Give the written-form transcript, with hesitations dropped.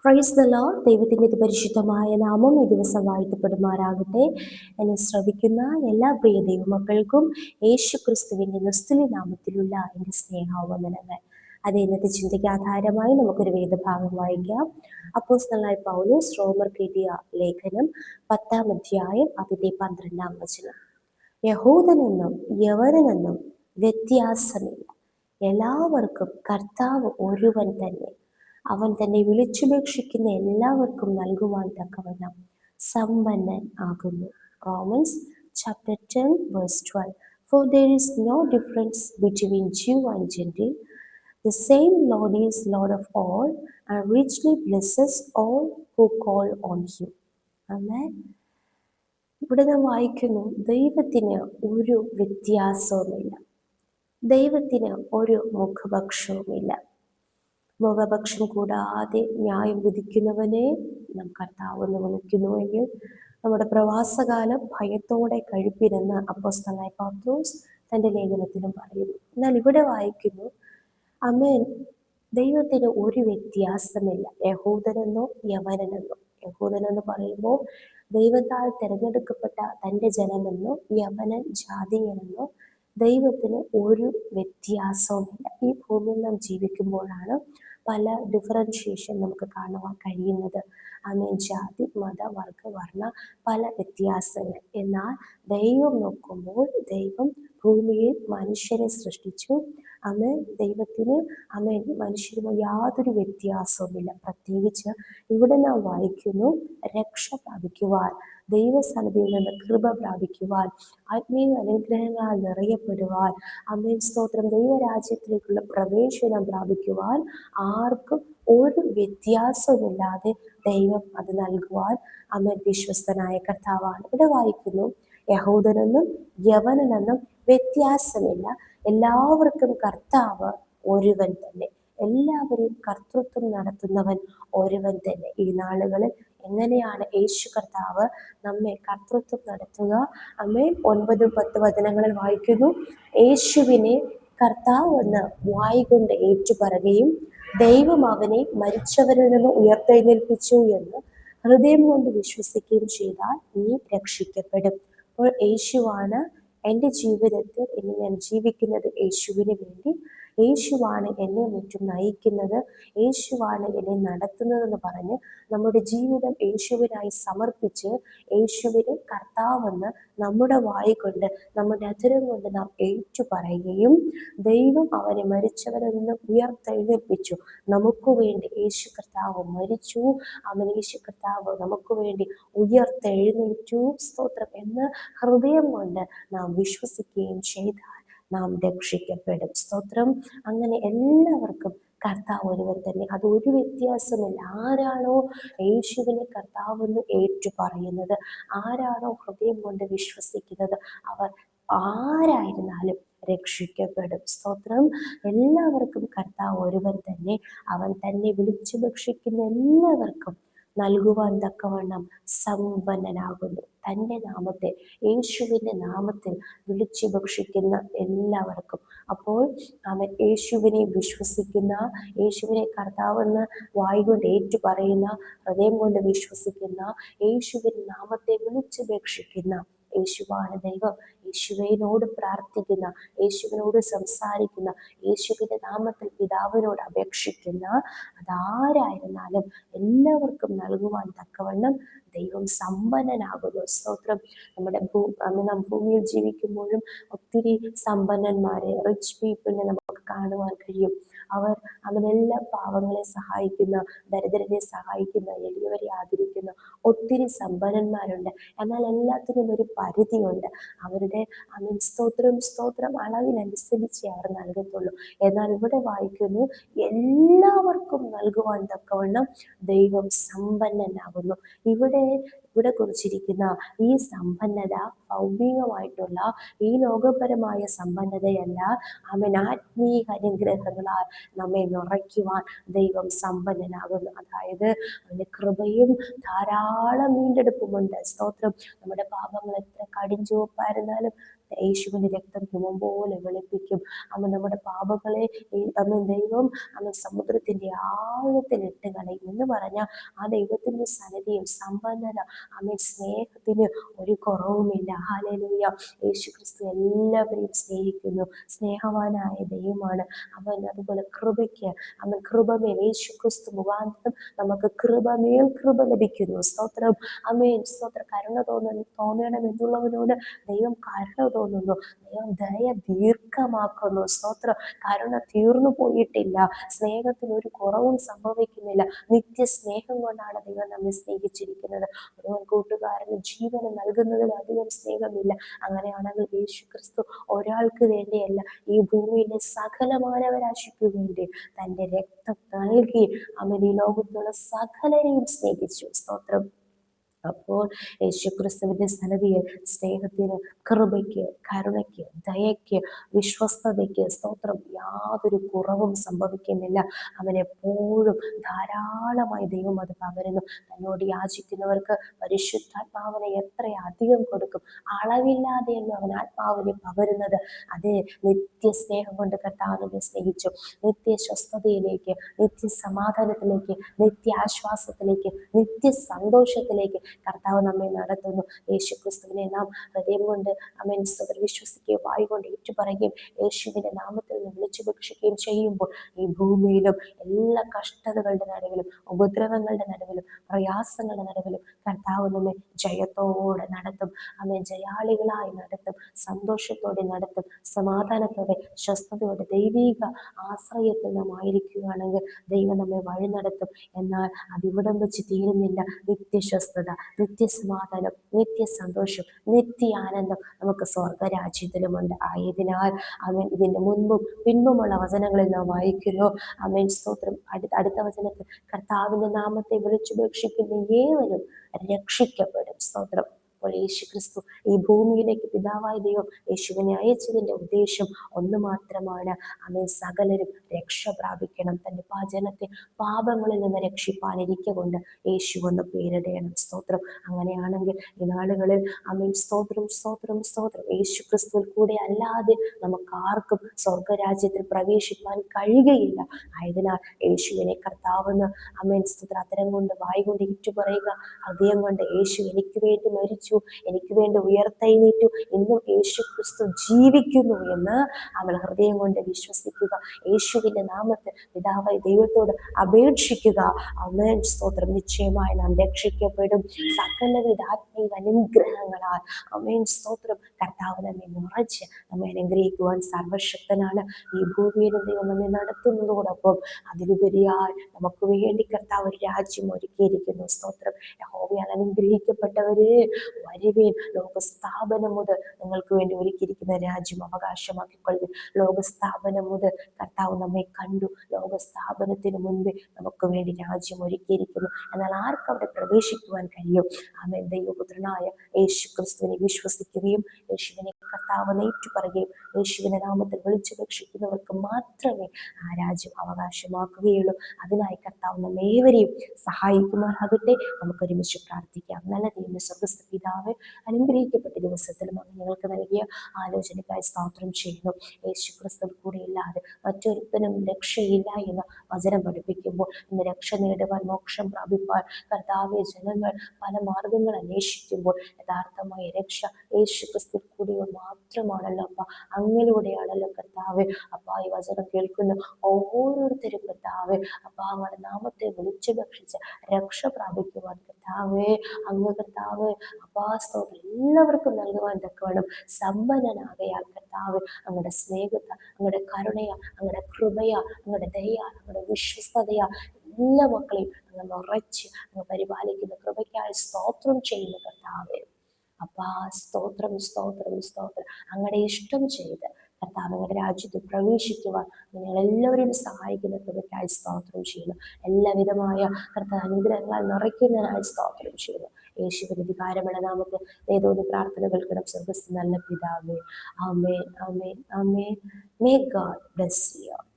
Praise the Lord. ദൈവത്തിൻ്റെ പരിശുദ്ധമായ നാമം ഈ ദിവസം വാഴ്ത്തപ്പെടുമാറാകട്ടെ. എന്നെ ശ്രവിക്കുന്ന എല്ലാ പ്രിയ ദൈവമക്കൾക്കും യേശു ക്രിസ്തുവിൻ്റെ നിസ്തുല്യ നാമത്തിലുള്ള എൻ്റെ സ്നേഹവന്ദനങ്ങൾ. അത് ഇന്നത്തെ ചിന്തയ്ക്ക് ആധാരമായി നമുക്കൊരു വേദഭാഗം വായിക്കാം. അപ്പോസ്തലനായ പൗലോസ് റോമർക്ക് എഴുതിയ ലേഖനം 10-ാം അധ്യായം അതിൻ്റെ 12-ാം വചനം. യഹൂദനെന്നും യവനനെന്നും വ്യത്യാസമില്ല, എല്ലാവർക്കും കർത്താവ് ഒരുവൻ തന്നെ. അവൻ തന്നെ വിളിച്ചുപേക്ഷിക്കുന്ന എല്ലാവർക്കും നൽകുവാൻ തക്കവണ്ണം സമ്പന്നൻ ആകുന്നു. Romance chapter 10 verse 12. For there is no difference between Jew and Gentile. The same Lord is Lord of all and richly blesses all who call on him. Amen. ഇവിടെ നാം വായിക്കുന്നു, ദൈവത്തിന് ഒരു വ്യത്യാസവുമില്ല, ദൈവത്തിന് ഒരു മുഖപക്ഷവുമില്ല. മുഖപക്ഷം കൂടാതെ ന്യായം വിധിക്കുന്നവനെ നാം കർത്താവെന്ന് വിളിക്കുന്നുവെങ്കിൽ നമ്മുടെ പ്രവാസകാലം ഭയത്തോടെ കഴിപ്പിനെന്ന് അപ്പോസ്തലനായ പൗലോസ് തൻ്റെ ലേഖനത്തിലും പറയുന്നു. എന്നാൽ ഇവിടെ വായിക്കുന്നു, ആമേൻ, ദൈവത്തിന് ഒരു വ്യത്യാസമില്ല, യഹൂദനെന്നോ യവനനെന്നോ. യഹൂദനെന്ന് പറയുമ്പോൾ ദൈവത്താൽ തിരഞ്ഞെടുക്കപ്പെട്ട തൻ്റെ ജനമെന്നോ, യവനൻ ജാതീയനെന്നോ ദൈവത്തിന് ഒരു വ്യത്യാസവുമില്ല. ഈ ഭൂമിയിൽ നാം ജീവിക്കുമ്പോഴാണ് പല ഡിഫറൻഷിയേഷൻ നമുക്ക് കാണുവാൻ കഴിയുന്നത്. ആമേൻ, ജാതി, മത, വർഗ, വർണ്ണ പല വ്യത്യാസങ്ങൾ. എന്നാൽ ദൈവം നോക്കുമ്പോൾ ദൈവം ഭൂമിയിൽ മനുഷ്യരെ സൃഷ്ടിച്ചു. ആമേൻ, ദൈവത്തിന് ആമേൻ മനുഷ്യരുമായി യാതൊരു വ്യത്യാസവുമില്ല. പ്രത്യേകിച്ച് ഇവിടെ നാം വായിക്കുന്നു, രക്ഷ പ്രാപിക്കുവാൻ, ദൈവസന്നിധിയിൽ നിന്ന് കൃപ പ്രാപിക്കുവാൻ, ആത്മീയ അനുഗ്രഹങ്ങളാൽ നിറയപ്പെടുവാൻ, ആമേൻ സ്തോത്രം, ദൈവരാജ്യത്തിലേക്കുള്ള പ്രവേശനം പ്രാപിക്കുവാൻ ആർക്കും ഒരു വ്യത്യാസവുമില്ലാതെ ദൈവം അത് നൽകുവാൻ ആമേൻ വിശ്വസ്തനായ കർത്താവാണ്. ഇവിടെ വായിക്കുന്നു, യഹൂദനെന്നും യവനനെന്നും വ്യത്യാസമില്ല, എല്ലാവർക്കും കർത്താവ് ഒരുവൻ തന്നെ. എല്ലാവരെയും കർത്തൃത്വം നടത്തുന്നവൻ ഒരുവൻ തന്നെ. ഈ നാളുകളിൽ എങ്ങനെയാണ് യേശു കർത്താവ് നമ്മെ കർത്തൃത്വം നടത്തുക? ആമേൻ, 9-10 വചനങ്ങളിൽ വായിക്കുന്നു, യേശുവിനെ കർത്താവ് എന്ന് വായ്കൊണ്ട് ഏറ്റുപറയുകയും ദൈവം അവനെ മരിച്ചവരിൽ നിന്ന് ഉയർത്തെഴുന്നേൽപ്പിച്ചു എന്ന് ഹൃദയം കൊണ്ട് വിശ്വസിക്കുകയും ചെയ്താൽ നീ രക്ഷിക്കപ്പെടും. അപ്പോൾ യേശുവാണ് എൻ്റെ ജീവിതത്തിൽ ഇനി ഞാൻ ജീവിക്കുന്നത് യേശുവിന് വേണ്ടി, യേശുവാണ് എന്നെ മുറ്റും നയിക്കുന്നത്, യേശുവാണ് എന്നെ നടത്തുന്നതെന്ന് പറഞ്ഞ് നമ്മുടെ ജീവിതം യേശുവിനായി സമർപ്പിച്ച് യേശുവിനെ കർത്താവെന്ന് നമ്മുടെ വായിക്കൊണ്ട് നമ്മുടെ അധരം കൊണ്ട് നാം ഏറ്റുപറയുകയും ദൈവം അവനെ മരിച്ചവരിൽ നിന്ന് ഉയർത്തെഴുന്നേൽപ്പിച്ചു, നമുക്ക് വേണ്ടി യേശു കർത്താവ് മരിച്ചു, അവൻ യേശു കർത്താവ് നമുക്ക് വേണ്ടി ഉയർത്തെഴുന്നേറ്റു, സ്തോത്രം എന്ന് ഹൃദയം കൊണ്ട് നാം വിശ്വസിക്കുകയും ചെയ്താൽ നാം രക്ഷിക്കപ്പെടും. സ്തോത്രം. അങ്ങനെ എല്ലാവർക്കും കർത്താവ് ഒരുവൻ തന്നെ, അതൊരു വ്യത്യാസമില്ല. ആരാണോ യേശുവിനെ കർത്താവെന്ന് ഏറ്റു പറയുന്നത്, ആരാണോ ഹൃദയം കൊണ്ട് വിശ്വസിക്കുന്നത്, അവർ ആരായിരുന്നാലും രക്ഷിക്കപ്പെടും. സ്തോത്രം. എല്ലാവർക്കും കർത്താവ് ഒരുവൻ തന്നെ. അവൻ തന്നെ വിളിച്ചു ഭക്ഷിക്കുന്ന എല്ലാവർക്കും നൽകുവാൻ തക്കവണ്ണം സമ്പന്നനാകുന്നു. തൻ്റെ നാമത്തെ, യേശുവിൻ്റെ നാമത്തിൽ വിളിച്ചു ഭക്ഷിക്കുന്ന എല്ലാവർക്കും. അപ്പോൾ അവൻ യേശുവിനെ വിശ്വസിക്കുന്ന, യേശുവിനെ കർത്താവെന്ന് വായ്കൊണ്ട് ഏറ്റു പറയുന്ന, ഹൃദയം കൊണ്ട് വിശ്വസിക്കുന്ന, യേശുവിൻ്റെ നാമത്തെ വിളിച്ചുപേക്ഷിക്കുന്ന, യേശുവാണ് ദൈവം, യേശുവിനോട് പ്രാർത്ഥിക്കുന്ന, യേശുവിനോട് സംസാരിക്കുന്ന, യേശുവിൻ്റെ നാമത്തിൽ പിതാവിനോട് അപേക്ഷിക്കുന്ന, അതാരായിരുന്നാലും എല്ലാവർക്കും നൽകുവാൻ തക്കവണ്ണം ദൈവം സമ്പന്നനാകുന്നു. സ്തോത്രം. നാം ഭൂമിയിൽ ജീവിക്കുമ്പോഴും ഒത്തിരി സമ്പന്നന്മാരെ, റിച്ച് പീപ്പിളിനെ നമുക്ക് കാണുവാൻ കഴിയും. അവരെല്ലാം പാവങ്ങളെ സഹായിക്കുന്ന, ദരിദ്രരെ സഹായിക്കുന്ന, എളിയവരെ ആദരിക്കുന്ന ഒത്തിരി സമ്പന്നന്മാരുണ്ട്. എന്നാൽ എല്ലാത്തിനും ഒരു പരിധിയുണ്ട്. അവരുടെ സ്തോത്രം അളവിനനുസരിച്ചേ അവർ നൽകത്തുള്ളൂ. എന്നാൽ ഇവിടെ വായിക്കുന്നു, എല്ലാവർക്കും നൽകുവാൻ തക്കവണ്ണം ദൈവം സമ്പന്നനാകുന്നു. ഇവിടെ കുറിച്ചിരിക്കുന്ന ഈ സമ്പന്നത ഭൗമികമായിട്ടുള്ള ഈ ലോകപരമായ സമ്പന്നതയല്ല. അവൻ ആത്മീയ അനുഗ്രഹങ്ങളാൽ നമ്മെ നിറയ്ക്കുവാൻ ദൈവം സമ്പന്നനാകുന്നു. അതായത് അവൻ്റെ കൃപയും ധാരാളം വീണ്ടെടുപ്പുമുണ്ട്. സ്തോത്രം. നമ്മുടെ പാപങ്ങൾ എത്ര കടുംചുവപ്പായിരുന്നാലും യേശുവിന്റെ രക്തം ഹിമം പോലെ വെളുപ്പിക്കും. അവൻ നമ്മുടെ പാപങ്ങളെ അവൻ ദൈവം അവൻ സമുദ്രത്തിന്റെ ആഴത്തിൽ ഇട്ട് കളയും എന്ന് പറഞ്ഞാൽ ആ ദൈവത്തിന്റെ സന്നിധിയിൽ സമ്പന്നത, അവൻ സ്നേഹത്തിന് ഒരു കുറവുമില്ല. ഹല്ലേലൂയ. യേശു ക്രിസ്തു എല്ലാവരെയും സ്നേഹിക്കുന്നു. സ്നേഹവാനായ ദൈവമാണ് അവൻ. അതുപോലെ കൃപയ്ക്ക് അവൻ കൃപമേൽ യേശു ക്രിസ്തു മുഖാന്തരം നമുക്ക് കൃപമേൽ കൃപ ലഭിക്കുന്നു. സ്തോത്രം. ആമേൻ. സ്തോത്ര. കരുണ തോന്നണമെന്നുള്ളവനോട് ദൈവം കരുണ തോന്നുന്നു. ദൈവം ദയ ദീർഘമാക്കുന്നു. സ്തോത്രം. കരുണ തീർന്നു പോയിട്ടില്ല. സ്നേഹത്തിന് ഒരു കുറവും സംഭവിക്കുന്നില്ല. നിത്യ സ്നേഹം കൊണ്ടാണ് ദൈവം നമ്മെ സ്നേഹിച്ചിരിക്കുന്നത്. ഒരു കൂട്ടുകാരന് ജീവന് നൽകുന്നതിൽ അധികം സ്നേഹമില്ല. അങ്ങനെയാണെങ്കിൽ യേശു ക്രിസ്തു ഒരാൾക്ക് വേണ്ടിയല്ല, ഈ ഭൂമിയിലെ സകല മാനവരാശിക്ക് വേണ്ടി തന്റെ രക്തം നൽകി അവൻ ഈ ലോകത്തുള്ള സകലരെയും സ്നേഹിച്ചു. സ്തോത്രം. അപ്പോൾ യേശുക്രിസ്തുവിന്റെ സന്നിധിയിൽ സ്നേഹത്തിന്, കൃപയ്ക്ക്, കരുണയ്ക്ക്, ദയയ്ക്ക്, വിശ്വസ്തതയ്ക്ക്, സ്തോത്രം, യാതൊരു കുറവും സംഭവിക്കുന്നില്ല. അവനെപ്പോഴും ധാരാളമായി ദൈവം അത് പകരുന്നു. തന്നോട് യാചിക്കുന്നവർക്ക് പരിശുദ്ധാത്മാവിനെ എത്ര അധികം കൊടുക്കും. അളവില്ലാതെയല്ലോ അവൻ ആത്മാവിനെ പകരുന്നത്. അത് നിത്യസ്നേഹം കൊണ്ട് കർത്താവ് നമ്മെ സ്നേഹിച്ചു. നിത്യസ്വസ്ഥതയിലേക്ക്, നിത്യസമാധാനത്തിലേക്ക്, നിത്യാശ്വാസത്തിലേക്ക്, നിത്യസന്തോഷത്തിലേക്ക് കർത്താവ് നമ്മെ നടത്തുന്നു. യേശുക്രിസ്തുവിനെ നാം ഹൃദയം കൊണ്ട് ആമേൻ വിശ്വസിക്കുകയും വായ് കൊണ്ട് ഏറ്റുപറയുകയും യേശുവിന്റെ നാമത്തിൽ നിന്ന് വിളിച്ചുപേക്ഷിക്കുകയും ചെയ്യുമ്പോൾ ഈ ഭൂമിയിലും എല്ലാ കഷ്ടതകളുടെ നടുവിലും, ഉപദ്രവങ്ങളുടെ നടുവിലും, പ്രയാസങ്ങളുടെ നടുവിലും കർത്താവ് നമ്മെ ജയത്തോടെ നടത്തും. ആമേൻ. ജയാളികളായി നടത്തും. സന്തോഷത്തോടെ നടത്തും. സമാധാനത്തോടെ, സ്വസ്ഥതയോടെ, ദൈവിക ആശ്രയത്തിൽ നാം ആയിരിക്കുകയാണെങ്കിൽ ദൈവം നമ്മെ വഴി നടത്തും. എന്നാൽ അതിവിടം വെച്ച് തീരുന്നില്ല. നിത്യസ്വസ്ഥത, നിത്യസമാധാനം, നിത്യസന്തോഷം, നിത്യ ആനന്ദം നമുക്ക് സ്വർഗരാജ്യത്തിലുമുണ്ട്. ആയതിനാൽ അവൻ ഇതിന്റെ മുൻപും പിൻപുമുള്ള വചനങ്ങളിൽ നാം വായിക്കുന്നു. അവൻ സ്തോത്രം. അടുത്ത വചനത്തിൽ കർത്താവിന്റെ നാമത്തെ വിളിച്ചുപേക്ഷിക്കുന്ന ഏവരും രക്ഷിക്കപ്പെടും. സ്തോത്രം. അപ്പോൾ യേശു ക്രിസ്തു ഈ ഭൂമിയിലേക്ക് പിതാവായ ദൈവം യേശുവിനെ അയച്ചതിന്റെ ഉദ്ദേശം ഒന്ന് മാത്രമാണ്. അവൻ സകലരും രക്ഷ പ്രാപിക്കണം. തന്റെ ജനത്തെ പാപങ്ങളിൽ നിന്ന് രക്ഷിപ്പാനിരിക്കൊണ്ട് യേശു എന്ന് പേരിടണം. സ്തോത്രം. അങ്ങനെയാണെങ്കിൽ ഈ നാളുകളിൽ അവൻ സ്തോത്രം, സ്തോത്രം, സ്തോത്രം, യേശു ക്രിസ്തുവിൽ കൂടെ അല്ലാതെ നമുക്ക് ആർക്കും സ്വർഗരാജ്യത്തിൽ പ്രവേശിപ്പാൻ കഴിയുകയില്ല. ആയതിനാൽ യേശുവിനെ കർത്താവെന്ന് അമേൻ സ്തോത്രം അത്തരം കൊണ്ട് വായി കൊണ്ട് ഏറ്റുപറയുക. ഹൃദയം കൊണ്ട് യേശു എനിക്ക് വേണ്ടി മരിച്ചു, എനിക്ക് വേണ്ടി ഉയർത്തെഴുന്നേറ്റു, ഇന്നും യേശു ക്രിസ്തു ജീവിക്കുന്നു എന്ന് അവൾ ഹൃദയം കൊണ്ട് വിശ്വസിക്കുക. യേശുവിന്റെ നാമത്തിൽ പിതാവായ ദൈവത്തോട് അപേക്ഷിക്കുക. ആമേൻ സ്തോത്രം. നിശ്ചയമായി നാം രക്ഷിക്കപ്പെടും. സകലവിധ ആത്മീയ അനുഗ്രഹങ്ങളാൽ ആമേൻ സ്തോത്രം കർത്താവ് നമ്മെ നിറച്ച് നമ്മെ അനുഗ്രഹിക്കുവാൻ സർവശക്തനാണ്. ഈ ഭൂമിയിലും ദൈവം നമ്മെ നടത്തുന്നതോടൊപ്പം അതിലുപരിയായി നമുക്ക് വേണ്ടി കർത്താവ് ഒരു രാജ്യം ഒരുക്കിയിരിക്കുന്നു. സ്തോത്രം. യഹോവയാൽ അനുഗ്രഹിക്കപ്പെട്ടവരെ വരുവീൻ. ലോകസ്ഥാപനം മുതൽ നിങ്ങൾക്ക് വേണ്ടി ഒരുക്കിയിരിക്കുന്ന രാജ്യം അവകാശമാക്കിക്കൊള്ളുവിൻ. ലോകസ്ഥാപനം മുതൽ കർത്താവ് നമ്മെ കണ്ടു. ലോകസ്ഥാപനത്തിന് മുൻപേ നമുക്ക് വേണ്ടി രാജ്യം ഒരുക്കിയിരിക്കുന്നു. എന്നാൽ ആർക്കും അവിടെ പ്രവേശിക്കുവാൻ കഴിയും? ആമേൻ. ദൈവപുത്രനായ യേശു ക്രിസ്തുവിനെ വിശ്വസിക്കുകയും യേശുവിനെ കർത്താവ് ഏറ്റുപറയുകയും യേശുവിന്റെ നാമത്തിൽ വിളിച്ചുപേക്ഷിക്കുന്നവർക്ക് മാത്രമേ ആ രാജ്യം അവകാശമാക്കുകയുള്ളൂ. അതിനായി കർത്താവ് നമ്മേവരെയും സഹായിക്കുമാറാകട്ടെ. നമുക്കൊരുമിച്ച് പ്രാർത്ഥിക്കാം. നല്ല ദൈവമേ, സ്വർഗ്ഗസ്ഥ പിതാവേ, അനുഗ്രഹിക്കപ്പെട്ട ദിവസത്തിലും അങ്ങ് ഞങ്ങൾക്ക് നൽകിയ ആലോചനയ്ക്കായി സ്തോത്രം ചെയ്യുന്നു. യേശു ക്രിസ്തു കൂടെ ഇല്ലാതെ മറ്റൊരുത്തനും രക്ഷയില്ല എന്ന് വചനം പഠിപ്പിക്കുമ്പോൾ ഇന്ന് രക്ഷ നേടുവാൻ, മോക്ഷം പ്രാപിപ്പാൻ കർത്താവെ ജനങ്ങൾ പല മാർഗങ്ങൾ അന്വേഷിക്കുമ്പോൾ യഥാർത്ഥമായ രക്ഷ യേശു ക്രിസ്തു കൂടെ മാത്രമാണല്ലോ അപ്പ. അങ്ങിലൂടെയാണല്ലോ കർത്താവെ അപ്പ ഈ വചനം കേൾക്കുന്ന ഓരോരുത്തരും കർത്താവെ അപ്പ അങ്ങയുടെ നാമത്തെ വിളിച്ചുപേക്ഷിച്ച് രക്ഷ പ്രാപിക്കുവാൻ കർത്താവെ അങ്ങ് കർത്താവ് അപ്പാസ്തോത്രം എല്ലാവർക്കും നൽകുവാൻ തക്കവണ്ണം സമ്പന്നനാകയാൽ കർത്താവ് അങ്ങയുടെ സ്നേഹത്ത, അങ്ങയുടെ കരുണയ, അങ്ങയുടെ കൃപയ, അങ്ങയുടെ ദയ, അങ്ങയുടെ വിശ്വസ്തതയ എല്ലാ മക്കളെയും അങ്ങ് നിറച്ച് അങ്ങ് പരിപാലിക്കുന്ന കൃപയ്ക്കായി സ്തോത്രം ചെയ്യുന്ന കർത്താവെ അപ്പാ. സ്തോത്രം, സ്തോത്രം, സ്തോത്രം. അങ്ങയുടെ ഇഷ്ടം ചെയ്ത് കർത്താവ് അങ്ങയുടെ രാജ്യത്ത് പ്രവേശിക്കുവാൻ നിങ്ങളെല്ലാവരും സഹായിക്കുന്ന കൃപയ്ക്കായി സ്തോത്രം ചെയ്യുന്നു. എല്ലാവിധമായ കർത്താവ് അനുഗ്രഹങ്ങളാൽ നിറയ്ക്കുന്നതിനായി സ്തോത്രം ചെയ്യുന്നു. യേശുവിന്റെ അധികാരമുള്ള നാമത്തിൽ ഏതോന്ന് പ്രാർത്ഥന കേൾക്കണം. സ്വർഗ്ഗസ്ഥ നല്ല പിതാവേ. ആമേൻ, ആമേൻ, ആമേൻ. May God bless you.